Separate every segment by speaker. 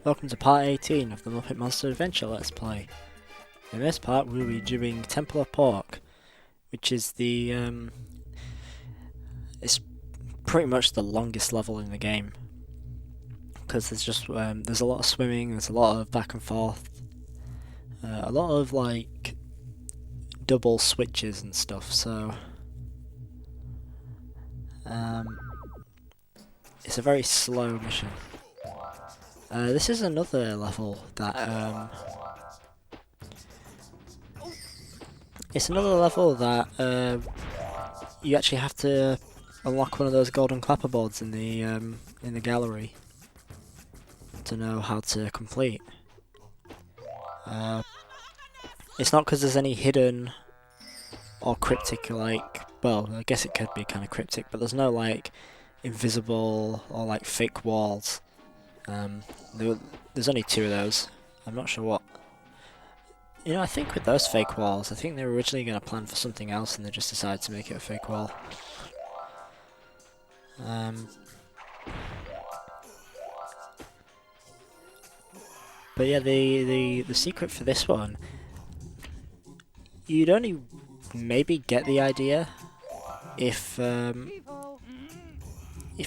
Speaker 1: Welcome to part 18 of the Muppet Monster Adventure Let's Play. In this part we'll be doing Temple of Pork, which is it's pretty much the longest level in the game. Because there's a lot of swimming, there's a lot of back and forth, a lot of like double switches and stuff, so it's a very slow mission. This is another level that you actually have to unlock one of those golden clapperboards in the gallery to know how to complete. It's not because there's any hidden or cryptic, well, I guess it could be kind of cryptic, but there's no like invisible or like fake walls. There's only two of those. I'm not sure what. You know, I think with those fake walls, I think they were originally going to plan for something else and they just decided to make it a fake wall. But yeah, the secret for this one, you'd only maybe get the idea if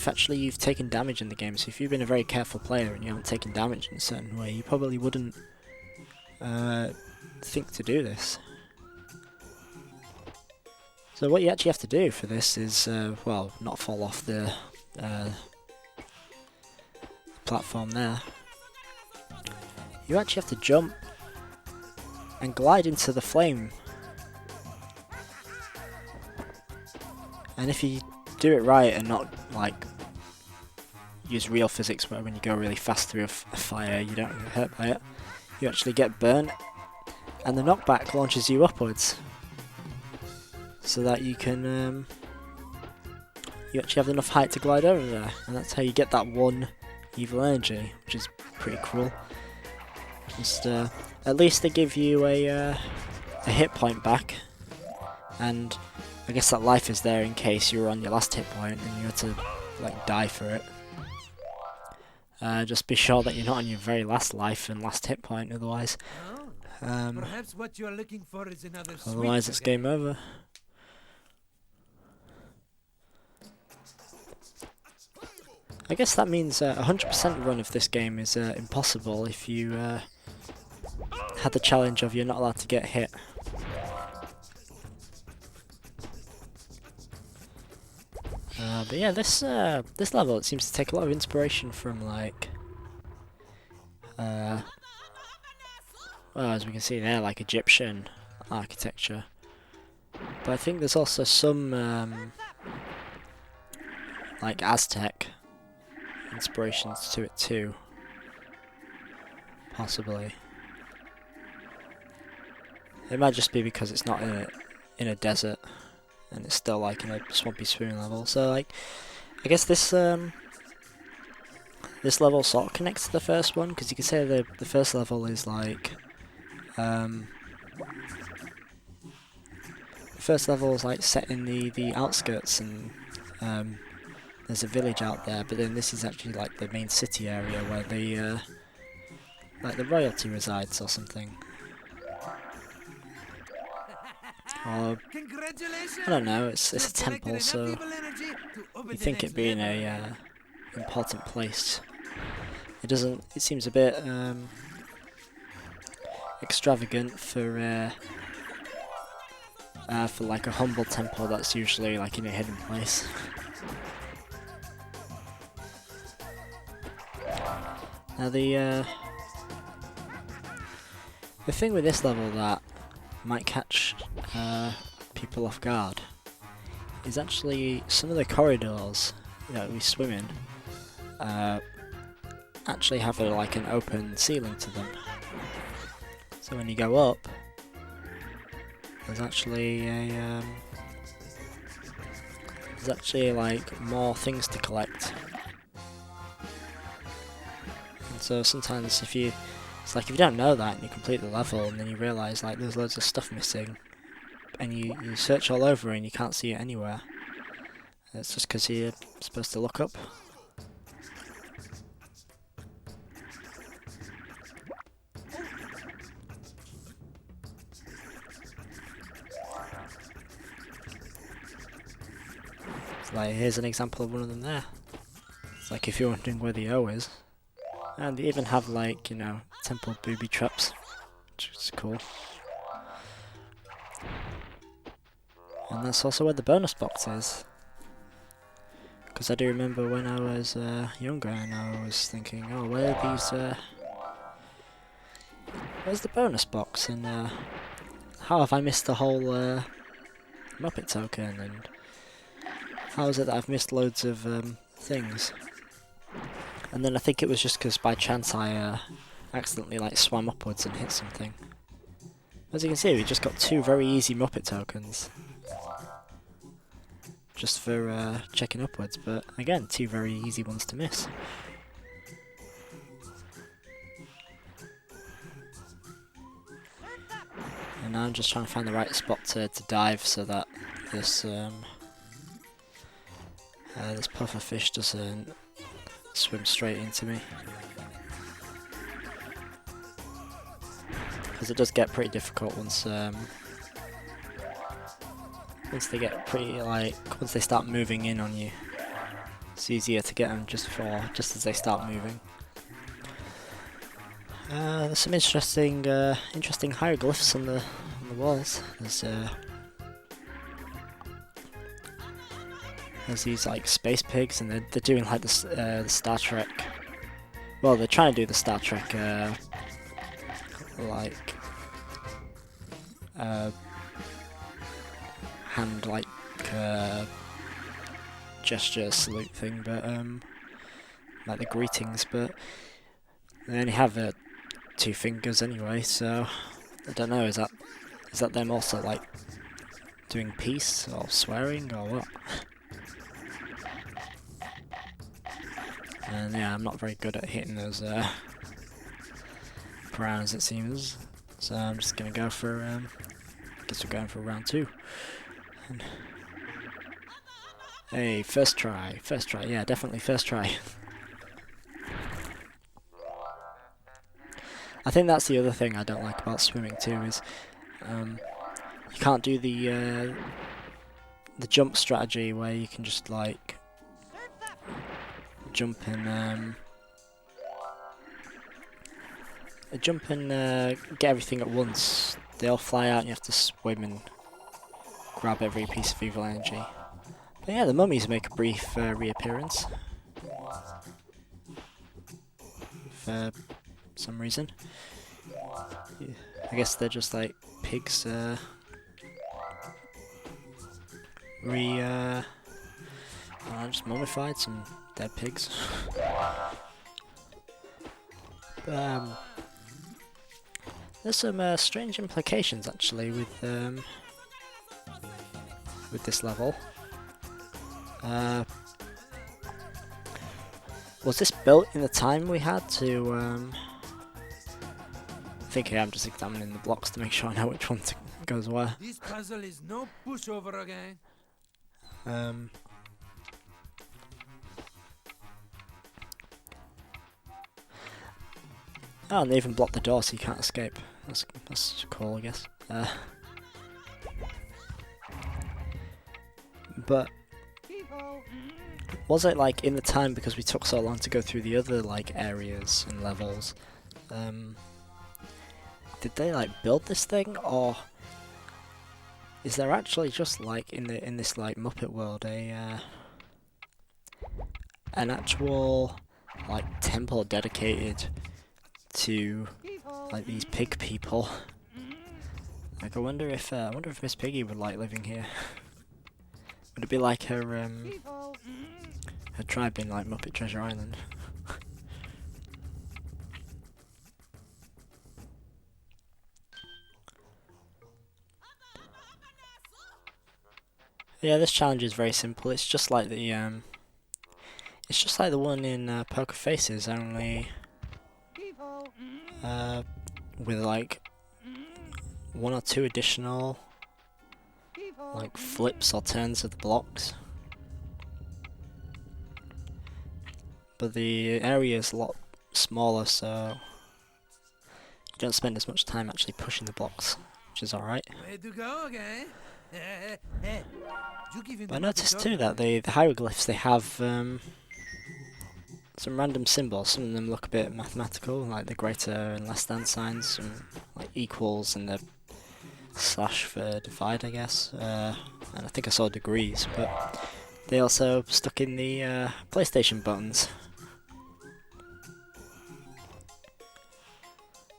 Speaker 1: actually you've taken damage in the game. So if you've been a very careful player and you haven't taken damage in a certain way, you probably wouldn't think to do this. So what you actually have to do for this is, well, not fall off the platform there. You actually have to jump and glide into the flame. And if you do it right and not like use real physics where when you go really fast through a fire you don't get hurt by it, you actually get burnt and the knockback launches you upwards so that you can you actually have enough height to glide over there, and that's how you get that one evil energy, which is pretty cool. Just at least they give you a hit point back, and I guess that life is there in case you were on your last hit point and you had to like die for it. Just be sure that you're not on your very last life and last hit point, otherwise
Speaker 2: Perhaps what you are looking for is another
Speaker 1: otherwise it's game over. I guess that means 100% run of this game is impossible if you had the challenge of you're not allowed to get hit. But yeah, this level, it seems to take a lot of inspiration from like, well, as we can see there, like Egyptian architecture. But I think there's also some like Aztec inspirations to it too, possibly. It might just be because it's not in a desert. And it's still like in a swampy swimming level, so like I guess this level sort of connects to the first one, because you can say the first level is like the first level is like set in the outskirts, and there's a village out there, but then this is actually like the main city area where the like the royalty resides or something. Or, I don't know, it's a temple, so you'd think it'd be in a important place. It seems a bit extravagant for like a humble temple that's usually like in a hidden place. Now the thing with this level that might catch people off guard is actually some of the corridors that we swim in actually have like an open ceiling to them. So when you go up, there's actually like more things to collect. And so sometimes it's like if you don't know that and you complete the level and then you realise like there's loads of stuff missing, and you search all over and you can't see it anywhere. It's just because you're supposed to look up. Like, here's an example of one of them there. It's like if you're wondering where the O is. And they even have, like, you know, temple booby traps, which is cool. And that's also where the bonus box is. Because I do remember when I was younger and I was thinking, oh, where are these, where's the bonus box? And how have I missed the whole Muppet token? And how is it that I've missed loads of things? And then I think it was just because by chance I accidentally like swam upwards and hit something. As you can see, we just got 2 very easy Muppet tokens. Just for checking upwards, but again, 2 very easy ones to miss. And now I'm just trying to find the right spot to dive so that this this puffer fish doesn't swim straight into me. Because it does get pretty difficult once they get pretty, like, once they start moving in on you. It's easier to get them just as they start moving. There's some interesting hieroglyphs on the walls. There's these like space pigs, and they're doing like the Star Trek. Well, they're trying to do the Star Trek like hand like gesture salute thing, but like the greetings, but they only have 2 fingers anyway, so I don't know, is that them also like doing peace or swearing or what? And yeah, I'm not very good at hitting those piranhas, it seems, so I'm just gonna go for guess we're going for round 2. And hey, first try, yeah, definitely first try. I think that's the other thing I don't like about swimming too, is you can't do the jump strategy where you can just like jump and get everything at once. They all fly out and you have to swim and grab every piece of evil energy. But yeah, the mummies make a brief reappearance for some reason. Yeah, I guess they're just like pigs just mummified, some dead pigs. There's some strange implications actually with this level. Was this built in the time we had to? I think I'm just examining the blocks to make sure I know which one goes where.
Speaker 2: This puzzle is no pushover again.
Speaker 1: Oh, and they even blocked the door so you can't escape. That's cool, I guess. But was it like in the time because we took so long to go through the other like areas and levels? Did they like build this thing, or is there actually just like in this like Muppet world an actual like temple dedicated to like these pig people? Like I wonder if Miss Piggy would like living here. Would it be like her tribe in like Muppet Treasure Island? Yeah, this challenge is very simple. It's just like the one in Poker Faces, only with like 1 or 2 additional like flips or turns of the blocks. But the area is a lot smaller, so you don't spend as much time actually pushing the blocks, which is alright.
Speaker 2: Way to go again.
Speaker 1: But I noticed too that the hieroglyphs, they have some random symbols. Some of them look a bit mathematical, like the greater and less than signs, some like equals and the slash for divide, I guess. And I think I saw degrees, but they also stuck in the PlayStation buttons.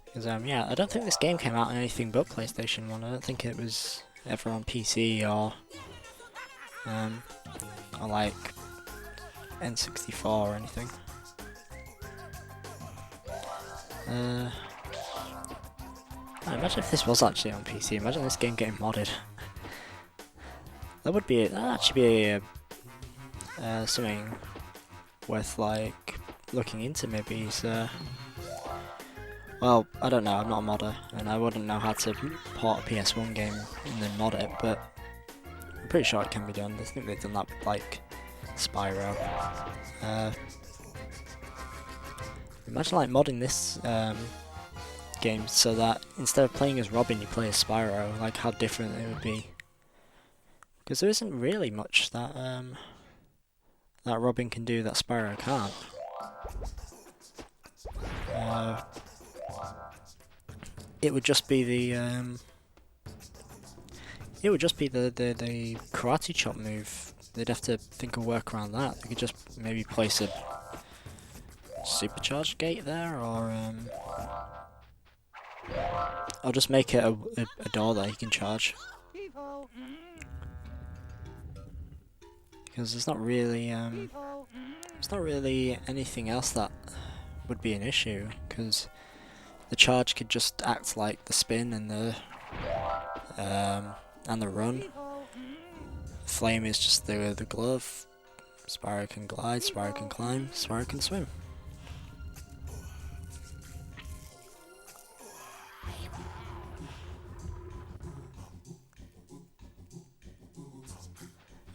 Speaker 1: Because yeah, I don't think this game came out on anything but PlayStation 1. I don't think it was ever on PC or like N64 or anything. Imagine if this was actually on PC. Imagine this game getting modded. That'd actually be something worth like looking into. Maybe. Well, I don't know. I'm not a modder, and I wouldn't know how to port a PS1 game and then mod it. But I'm pretty sure it can be done. I think they've done that with like Spyro. Imagine like modding this game so that instead of playing as Robin you play as Spyro, like how different it would be. Because there isn't really much that that Robin can do that Spyro can't. It would just be the karate chop move. They'd have to think of work around that. They could just maybe place a supercharged gate there, or just make it a door that he can charge. Because there's not really anything else that would be an issue. Because the charge could just act like the spin and the run. Flame is just the glove. Spyro can glide, Spyro can climb, Spyro can swim.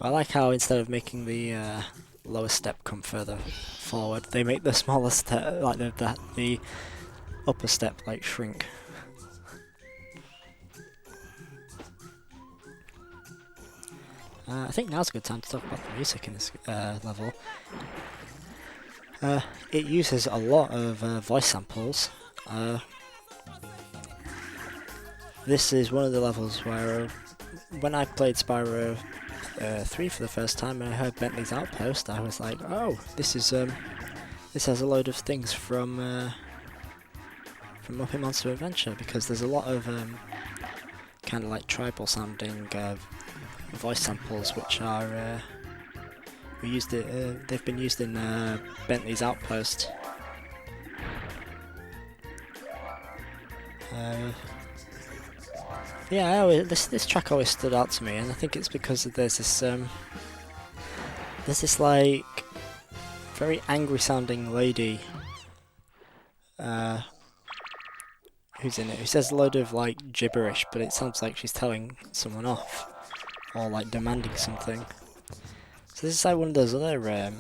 Speaker 1: I like how instead of making the lower step come further forward, they make the smaller step, like the upper step, like shrink. I think now's a good time to talk about the music in this level. It uses a lot of voice samples. This is one of the levels where, when I played Spyro 3 for the first time and I heard Bentley's Outpost, I was like, oh, this has a load of things from Muppet Monster Adventure, because there's a lot of kind of like tribal sounding voice samples which are they've been used in Bentley's Outpost. Yeah, this track always stood out to me, and I think it's because there's this like very angry sounding lady who's in it, who says a load of like gibberish, but it sounds like she's telling someone off or like demanding something. So this is like one of those other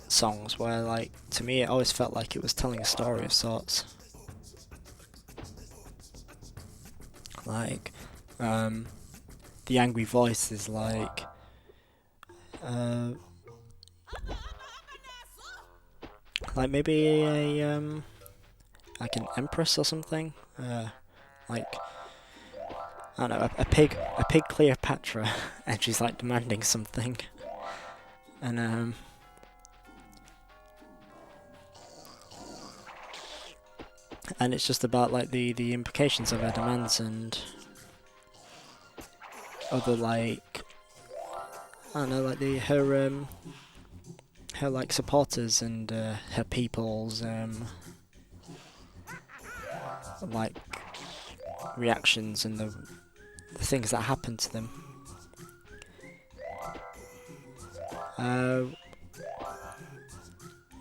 Speaker 1: songs where, like, to me it always felt like it was telling a story of sorts. Like, the angry voice is like, maybe a like an empress or something. Like, I don't know, a pig Cleopatra, and she's like demanding something, and it's just about like the implications of her demands and other, like, I don't know, like her like supporters and her people's like reactions and the things that happen to them.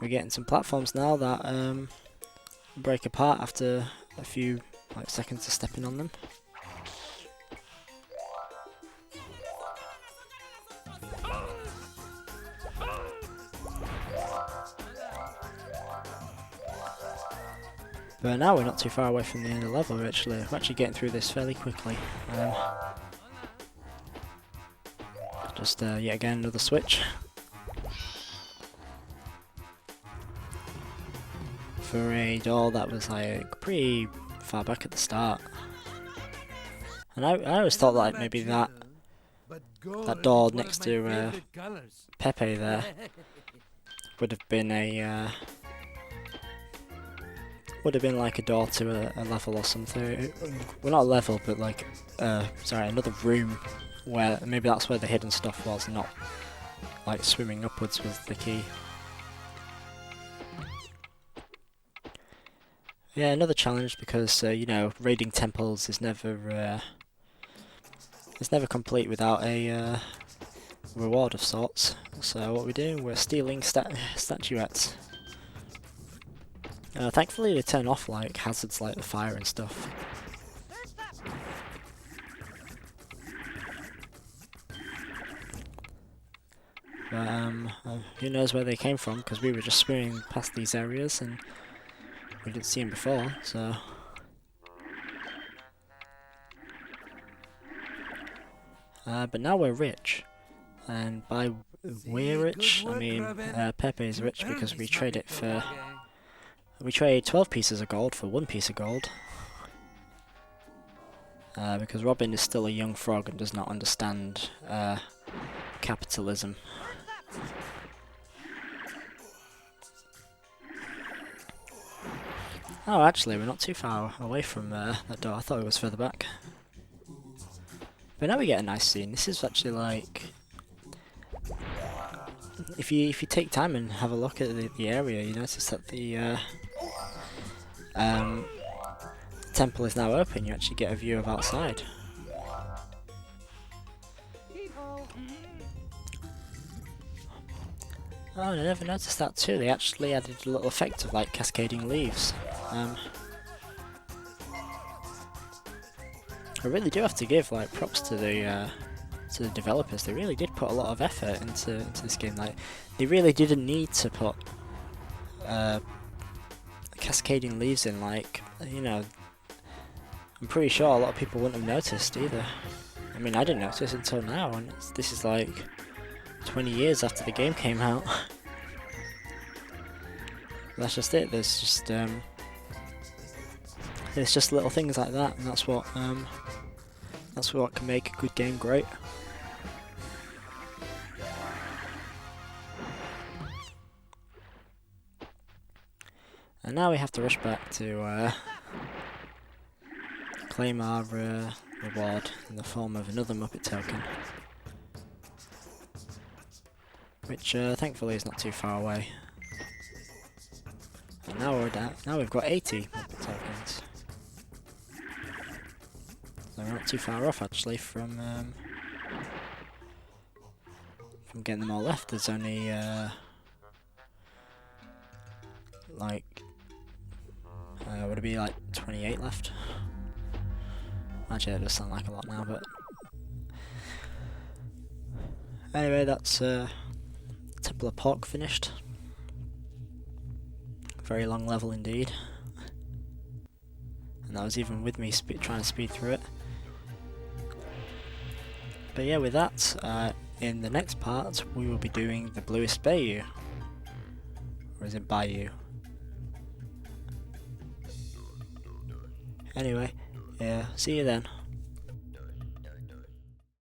Speaker 1: We're getting some platforms now that break apart after a few like seconds of stepping on them. But now we're not too far away from the end of the level. We're actually getting through this fairly quickly. Just yet again another switch. For a door that was like pretty far back at the start. And I always thought like maybe that door next to Pepe there would have been a like a door to a level or something. Well, not a level, but like sorry, another room where maybe that's where the hidden stuff was, not like swimming upwards was the key. Yeah, another challenge because you know, raiding temples is never complete without a reward of sorts. So what we're doing, we're stealing statuettes. Thankfully they turn off like hazards like the fire and stuff. But who knows where they came from, because we were just swimming past these areas and we didn't see them before, so... but now we're rich, and by we're rich, I mean Pepe is rich because we trade it for... We trade 12 pieces of gold for 1 piece of gold. Because Robin is still a young frog and does not understand capitalism. Oh, actually, we're not too far away from that door. I thought it was further back. But now we get a nice scene. This is actually like... If you take time and have a look at the area, you notice that the temple is now open. You actually get a view of outside. Oh, and I never noticed that too. They actually added a little effect of like cascading leaves. I really do have to give like props to the developers. They really did put a lot of effort into this game. Like, they really didn't need to put cascading leaves in. Like, you know, I'm pretty sure a lot of people wouldn't have noticed either. I mean, I didn't notice until now, and this is like 20 years after the game came out. That's just it. There's just little things like that, and that's what can make a good game great. And now we have to rush back to claim our reward in the form of another Muppet token, which thankfully is not too far away. And now we've got 80 Muppet tokens. So we're not too far off actually from getting them all left. There's only like would it be like 28 left? Actually, that does sound like a lot now, but anyway, that's Temple of Pork finished. Very long level indeed, and that was even with me trying to speed through it. But yeah, with that, in the next part we will be doing the Bluest Bayou, or is it Bayou? Anyway, yeah, see you then.